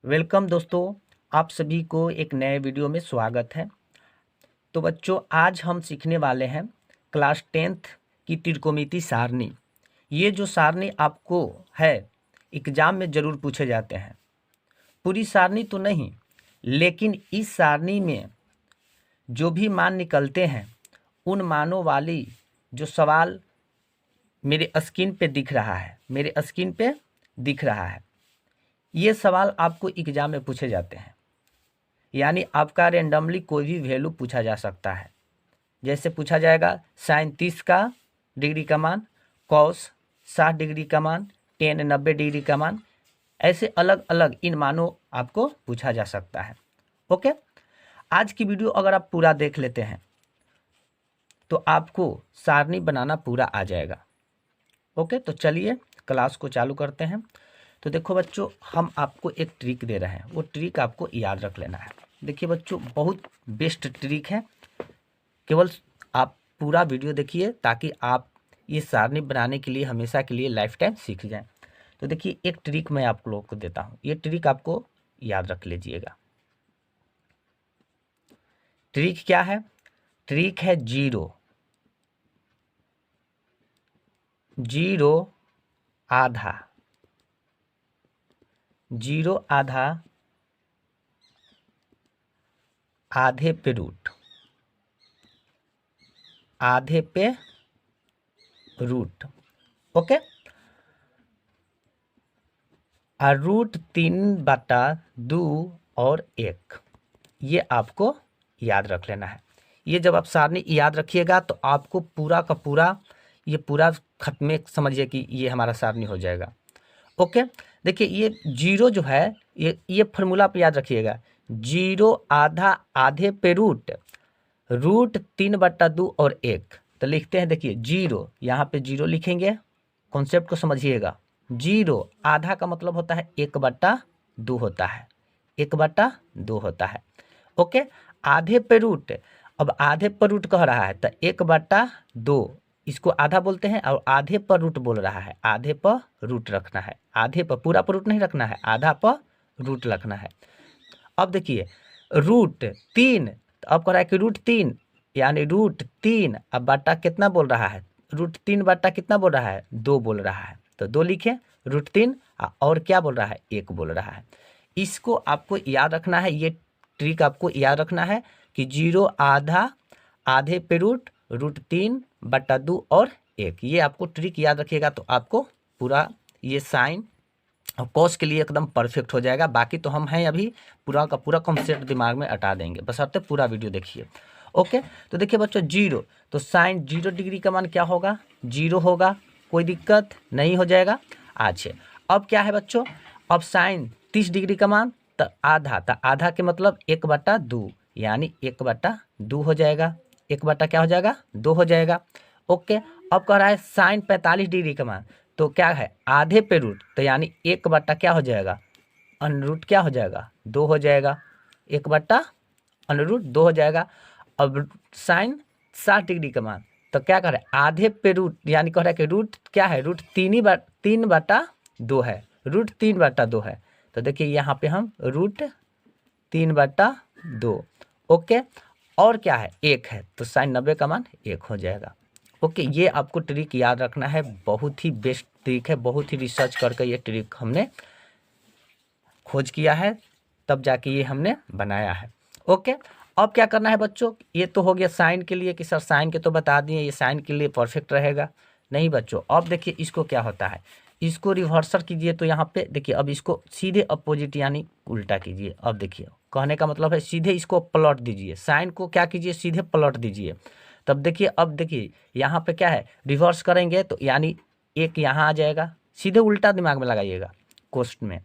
Welcome दोस्तों, आप सभी को एक नए वीडियो में स्वागत है। तो बच्चों, आज हम सीखने वाले हैं क्लास 10th की त्रिकोणमिति सारणी। ये जो सारणी आपको है एग्जाम में ज़रूर पूछे जाते हैं। पूरी सारणी तो नहीं, लेकिन इस सारणी में जो भी मान निकलते हैं उन मानों वाली जो सवाल मेरे स्क्रीन पे दिख रहा है, ये सवाल आपको एग्जाम में पूछे जाते हैं। यानी आपका रेंडमली कोई भी वैल्यू पूछा जा सकता है। जैसे पूछा जाएगा sin 30 का डिग्री का मान, cos 60 डिग्री का मान, tan 90 डिग्री का मान, ऐसे अलग अलग इन मानों आपको पूछा जा सकता है। ओके, आज की वीडियो अगर आप पूरा देख लेते हैं तो आपको सारणी बनाना पूरा आ जाएगा। ओके, तो चलिए क्लास को चालू करते हैं। तो देखो बच्चों, हम आपको एक ट्रिक दे रहे हैं, वो ट्रिक आपको याद रख लेना है। देखिए बच्चों, बहुत बेस्ट ट्रिक है, केवल आप पूरा वीडियो देखिए ताकि आप ये सारणी बनाने के लिए हमेशा के लिए लाइफ टाइम सीख जाएं। तो देखिए, एक ट्रिक मैं आप लोगों को देता हूँ, ये ट्रिक आपको याद रख लीजिएगा। ट्रिक क्या है? ट्रिक है जीरो आधा, जीरो आधा, आधे पे रूट, आधे पे रूट। ओके, और रूट 3/2 और 1, ये आपको याद रख लेना है। ये जब आप सारणी याद रखिएगा तो आपको पूरा का पूरा ये पूरा खत्मे समझिए कि ये हमारा सारणी हो जाएगा। ओके, देखिए ये जीरो जो है, ये फॉर्मूला पे याद रखिएगा। जीरो आधा, आधे पे रूट, रूट 3/2 और 1। तो लिखते हैं, देखिए जीरो, यहाँ पे जीरो लिखेंगे, कॉन्सेप्ट को समझिएगा। जीरो आधा का मतलब होता है 1/2 होता है, 1/2 होता है। ओके, आधे पे रूट, अब आधे पर रूट कह रहा है तो 1/2 इसको आधा बोलते हैं, और आधे पर रूट बोल रहा है, आधे पर रूट रखना है, आधे पर, पूरा पर रूट नहीं रखना है, आधा पर रूट रखना है। अब देखिए रूट 3, अब कह रहा है कि रूट 3, यानी रूट 3 अब बटा कितना बोल रहा है, रूट 3/, कितना बोल रहा है, 2 बोल रहा है, तो 2 लिखे, रूट 3 और क्या बोल रहा है, 1 बोल रहा है। इसको आपको याद रखना है, ये ट्रिक आपको याद रखना है कि जीरो आधा, आधे पे रूट, रूट 3/2 और 1, ये आपको ट्रिक याद रखिएगा तो आपको पूरा ये साइन और कॉस के लिए एकदम परफेक्ट हो जाएगा। बाकी तो हम हैं अभी, पूरा का पूरा कॉन्सेप्ट दिमाग में हटा देंगे, बस अब तक पूरा वीडियो देखिए। ओके, तो देखिए बच्चों, जीरो, तो साइन 0 डिग्री का मान क्या होगा, 0 होगा, कोई दिक्कत नहीं, हो जाएगा। अच्छा, अब क्या है बच्चों, अब साइन 30 डिग्री का मान, तो आधा, तो आधा के मतलब 1/2, यानी 1/2 हो जाएगा, 1 क्या हो जाएगा, 2 हो जाएगा। ओके, अब कह रहा है साइन 45 डिग्री का मान, तो क्या है, आधे पे रूट, तो यानी 1/ क्या हो जाएगा, अनरूट क्या हो जाएगा, 2 हो जाएगा, 1/√2 हो जाएगा। अब साइन 60 डिग्री का मान, तो क्या कर रहा है, आधे पे रूट, यानी कह रहा है कि रूट क्या है, रूट 3/2 है, रूट 3/2 है। तो देखिए यहाँ पे हम रूट 3/2, ओके, और क्या है, 1 है, तो साइन 90 का मान 1 हो जाएगा। ओके, ये आपको ट्रिक याद रखना है, बहुत ही बेस्ट ट्रिक है, बहुत ही रिसर्च करके ये ट्रिक हमने खोज किया है, तब जाके ये हमने बनाया है। ओके, अब क्या करना है बच्चों, ये तो हो गया साइन के लिए कि सर साइन के तो बता दिए, ये साइन के लिए परफेक्ट रहेगा। नहीं बच्चों, अब देखिए इसको क्या होता है, इसको रिवर्सल कीजिए, तो यहाँ पे देखिए, अब इसको सीधे अपोजिट यानी उल्टा कीजिए। अब देखिए, कहने का मतलब है सीधे इसको पलट दीजिए, साइन को क्या कीजिए, सीधे पलट दीजिए। तब देखिए, अब देखिए यहाँ पे क्या है, रिवर्स करेंगे तो यानी 1 यहाँ आ जाएगा, सीधे उल्टा दिमाग में लगाइएगा क्वेश्चन में।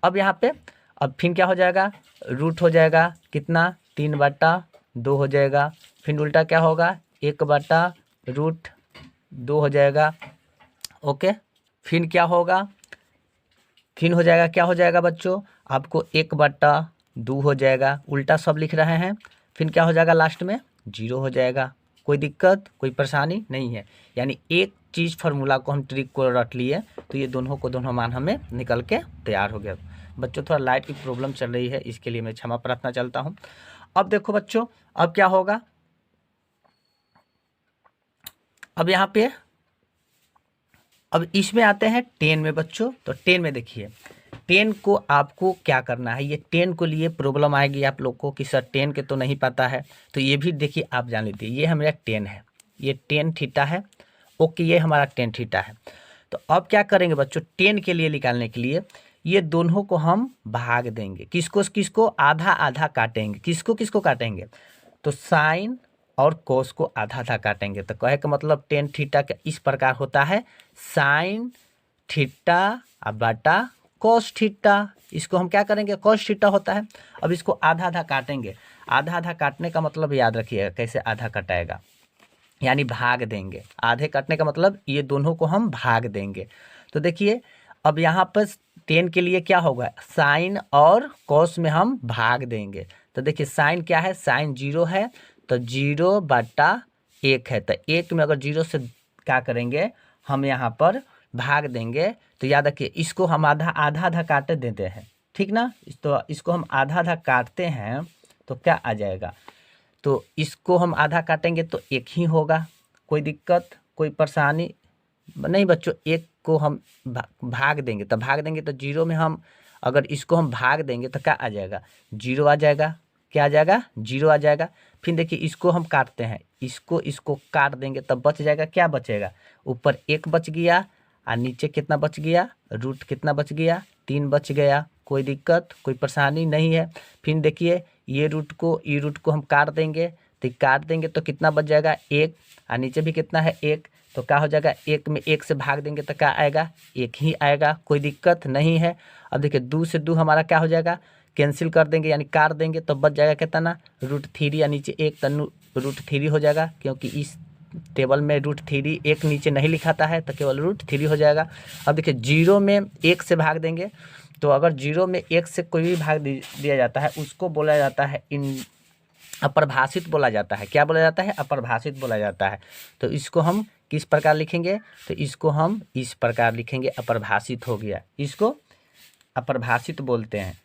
अब यहाँ पे, अब फिर क्या हो जाएगा, रूट हो जाएगा कितना, 3/2 हो जाएगा, फिर उल्टा क्या होगा, 1/√2 हो जाएगा। ओके, फिर क्या होगा, फिर हो जाएगा, क्या हो जाएगा बच्चों, आपको 1/2 हो जाएगा, उल्टा सब लिख रहे हैं। फिर क्या हो जाएगा, लास्ट में 0 हो जाएगा। कोई दिक्कत, कोई परेशानी नहीं है। यानी एक चीज़ फार्मूला को हम ट्रिक को रट लिए, तो ये दोनों को दोनों मान हमें निकल के तैयार हो गया। बच्चों थोड़ा लाइट की प्रॉब्लम चल रही है, इसके लिए मैं क्षमा प्रार्थना चाहता हूँ। अब देखो बच्चों, अब क्या होगा, अब यहाँ पे अब इसमें आते हैं 10 में बच्चों। तो 10 में देखिए 10 को आपको क्या करना है, ये 10 को लिए प्रॉब्लम आएगी आप लोग को कि सर 10 के तो नहीं पता है, तो ये भी देखिए आप जान लीजिए, ये हमारा 10 है, ये 10 थीटा है। ओके, ये हमारा 10 थीटा है। तो अब क्या करेंगे बच्चों, 10 के लिए निकालने के लिए ये दोनों को हम भाग देंगे, किसको किसको, आधा आधा काटेंगे, किसको किसको काटेंगे, तो साइन और कोस को आधा आधा काटेंगे। तो कहे का मतलब 10 थीटा का इस प्रकार होता है, साइन थीटा बटा कोस थीटा। इसको हम क्या करेंगे, कोस थीटा होता है। अब इसको आधा आधा काटेंगे, आधा आधा काटने का मतलब याद रखिएगा कैसे आधा कटाएगा, यानी भाग देंगे। आधे काटने का मतलब ये दोनों को हम भाग देंगे। तो देखिए अब यहाँ पर 10 के लिए क्या होगा, साइन और कोस में हम भाग देंगे। तो देखिए साइन क्या है, साइन 0 है, तो 0/1 है। तो 1 में अगर 0 से क्या करेंगे, हम यहाँ पर भाग देंगे। तो याद रखिए इसको हम आधा आधा काट देते हैं, ठीक ना। तो इसको हम आधा आधा काटते हैं तो क्या आ जाएगा, तो इसको हम आधा काटेंगे तो 1 ही होगा, कोई दिक्कत कोई परेशानी नहीं बच्चों। 1 को हम भाग देंगे, तो भाग देंगे तो 0 में हम अगर इसको हम भाग देंगे तो क्या आ जाएगा, 0 आ जाएगा। क्या आ जाएगा, 0 आ जाएगा। फिर देखिए इसको हम काटते हैं, इसको काट देंगे तब बच जाएगा, क्या बचेगा, ऊपर 1 बच गया और नीचे कितना बच गया, रूट कितना बच गया, 3 बच गया। कोई दिक्कत कोई परेशानी नहीं है। फिर देखिए ये रूट को हम काट देंगे, तो काट देंगे तो कितना बच जाएगा, 1, और नीचे भी कितना है 1, तो क्या हो जाएगा, 1 में 1 से भाग देंगे तो क्या आएगा, 1 ही आएगा, कोई दिक्कत नहीं है। अब देखिए 2 से 2 हमारा क्या हो जाएगा, कैंसिल कर देंगे यानी काट देंगे तो बच जाएगा कितना, √3, या नीचे 1 तनु √3 हो जाएगा, क्योंकि इस टेबल में √3 1 नीचे नहीं लिखाता है, तो केवल √3 हो जाएगा। अब देखिए 0 में 1 से भाग देंगे, तो अगर 0 में 1 से कोई भी भाग दिया जाता है उसको बोला जाता है अपरिभाषित बोला जाता है। क्या बोला जाता है, अपरिभाषित बोला जाता है। तो इसको हम किस प्रकार लिखेंगे, तो इसको हम इस प्रकार लिखेंगे, अपरिभाषित हो गया, इसको अपरिभाषित बोलते हैं,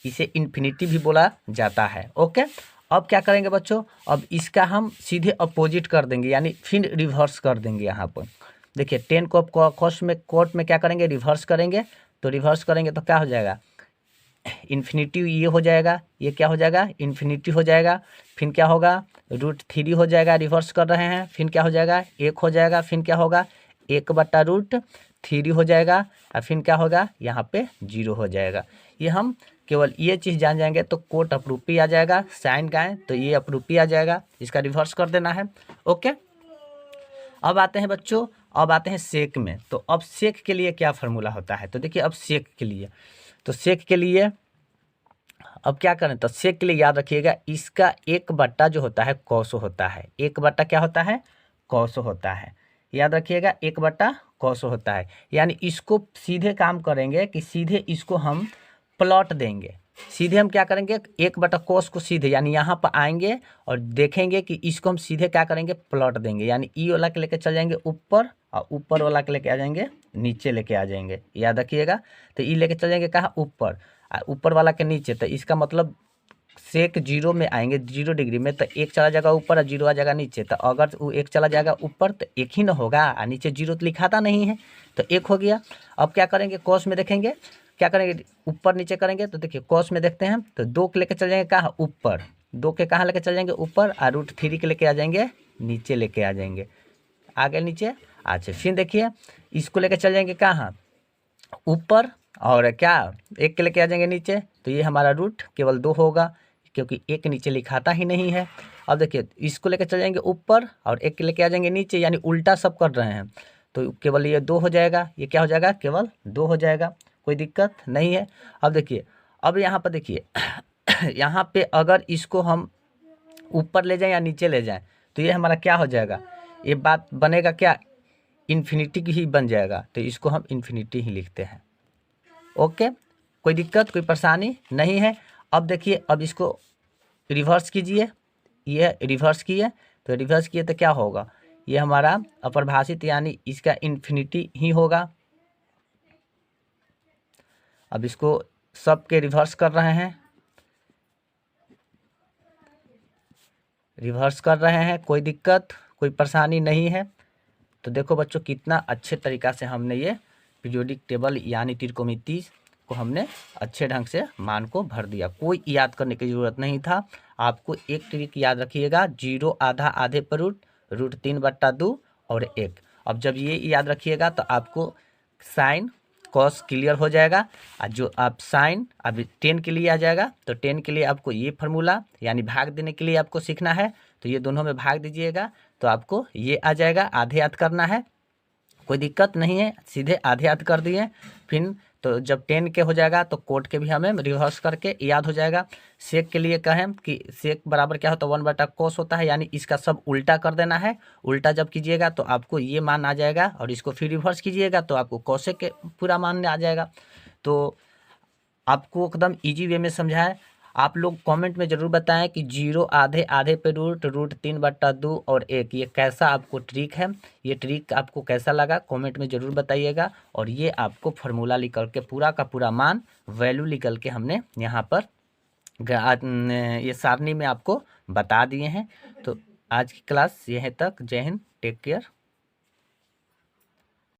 इसे इन्फिनिटी भी बोला जाता है। ओके, अब क्या करेंगे बच्चों, अब इसका हम सीधे अपोजिट कर देंगे, यानी फिर रिवर्स कर देंगे। यहाँ पर देखिए 10 को कोट में क्या करेंगे, रिवर्स करेंगे। तो रिवर्स करेंगे तो क्या हो जाएगा, इन्फिनिटी ये हो जाएगा, ये क्या हो जाएगा, इन्फिनिटी हो जाएगा। फिर क्या होगा, √3 हो जाएगा, रिवर्स कर रहे हैं। फिर क्या हो जाएगा, 1 हो जाएगा। फिर क्या होगा, 1/√3 हो जाएगा। और फिर क्या होगा, यहाँ पे 0 हो जाएगा। ये हम केवल ये चीज़ जान जाएंगे तो कोट अपरूपी आ जाएगा, साइन का है तो ये अपरूपी आ जाएगा, इसका रिवर्स कर देना है। ओके, अब आते हैं बच्चों, अब आते हैं सेक में। तो अब सेक के लिए क्या फार्मूला होता है, तो देखिए अब सेक के लिए, तो सेक के लिए अब क्या करें, तो सेक के लिए याद रखिएगा इसका 1 जो होता है कौसो होता है। 1 क्या होता है, कौसो होता है। याद रखिएगा 1 कौसो होता है, यानी इसको सीधे काम करेंगे कि सीधे इसको हम प्लॉट देंगे। सीधे हम क्या करेंगे, 1/कोस को सीधे यानी यहाँ पर आएंगे और देखेंगे कि इसको हम सीधे क्या करेंगे, प्लॉट देंगे। यानी ई वाला के लेके चल जाएंगे ऊपर और ऊपर वाला के लेके आ जाएंगे नीचे लेके आ जाएंगे। याद रखिएगा, तो ई लेके चल जाएंगे कहाँ, ऊपर, और ऊपर वाला के नीचे। तो इसका मतलब सेक 0 में आएंगे, 0 डिग्री में, तो 1 चला जाएगा ऊपर और 0 आ जाएगा नीचे। तो अगर वो 1 चला जाएगा ऊपर तो 1 ही ना होगा, और नीचे 0 तो लिखाता नहीं है, तो 1 हो गया। अब क्या करेंगे, कॉस में देखेंगे, क्या करेंगे, ऊपर नीचे करेंगे। तो देखिए कॉस में देखते हैं, तो 2 के लेके चल जाएंगे कहाँ, ऊपर, 2 के कहाँ लेके चल जाएंगे, ऊपर, और √3 के लेके आ जाएंगे नीचे लेके आ जाएंगे, आगे नीचे। अच्छा फिर देखिए इसको लेके चल जाएंगे कहाँ, ऊपर, और क्या 1 के लेके आ जाएंगे नीचे। तो ये हमारा रूट केवल 2 होगा, क्योंकि 1 नीचे लिखाता ही नहीं है। अब देखिए इसको लेके चल जाएंगे ऊपर और 1 के लेके आ जाएंगे नीचे, यानी उल्टा सब कर रहे हैं। तो केवल ये 2 हो जाएगा, ये क्या हो जाएगा, केवल 2 हो जाएगा, कोई दिक्कत नहीं है। अब देखिए, अब यहाँ पर देखिए यहाँ पे अगर इसको हम ऊपर ले जाएं या नीचे ले जाएं तो ये हमारा क्या हो जाएगा, ये बात बनेगा क्या, इन्फिनिटी की ही बन जाएगा। तो इसको हम इन्फिनिटी ही लिखते हैं। ओके, कोई दिक्कत कोई परेशानी नहीं है। अब देखिए, अब इसको रिवर्स कीजिए, ये रिवर्स किए, तो रिवर्स किए तो क्या होगा, ये हमारा अपरिभाषित यानी इसका इन्फिनिटी ही होगा। अब इसको सब के रिवर्स कर रहे हैं, कोई दिक्कत कोई परेशानी नहीं है। तो देखो बच्चों कितना अच्छे तरीक़ा से हमने ये पीरियोडिक टेबल यानी त्रिकोणमिति को हमने अच्छे ढंग से मान को भर दिया, कोई याद करने की ज़रूरत नहीं था। आपको एक ट्रिक याद रखिएगा, 0 आधा आधे पर रूट 3/2 और 1। अब जब ये याद रखिएगा तो आपको साइन कॉस क्लियर हो जाएगा। और जो आप साइन अभी 10 के लिए आ जाएगा, तो 10 के लिए आपको ये फार्मूला यानी भाग देने के लिए आपको सीखना है, तो ये दोनों में भाग दीजिएगा तो आपको ये आ जाएगा। आधे याद करना है, कोई दिक्कत नहीं है, सीधे आधे याद कर दिए। फिर तो जब 10 के हो जाएगा तो कोट के भी हमें रिवर्स करके याद हो जाएगा। सेक के लिए कहें कि सेक बराबर क्या होता है, 1/cos होता है, यानी इसका सब उल्टा कर देना है। उल्टा जब कीजिएगा तो आपको ये मान आ जाएगा, और इसको फिर रिवर्स कीजिएगा तो आपको कोसेक के पूरा मान आ जाएगा। तो आपको एकदम ईजी वे में समझाएं। आप लोग कमेंट में ज़रूर बताएं कि 0 आधे आधे पे रूट 3/2 और 1 ये कैसा आपको ट्रिक है, ये ट्रिक आपको कैसा लगा कमेंट में ज़रूर बताइएगा। और ये आपको फार्मूला निकल के पूरा का पूरा मान वैल्यू निकल के हमने यहाँ पर ये सारणी में आपको बता दिए हैं। तो आज की क्लास यहीं तक। जय हिंद, टेक केयर।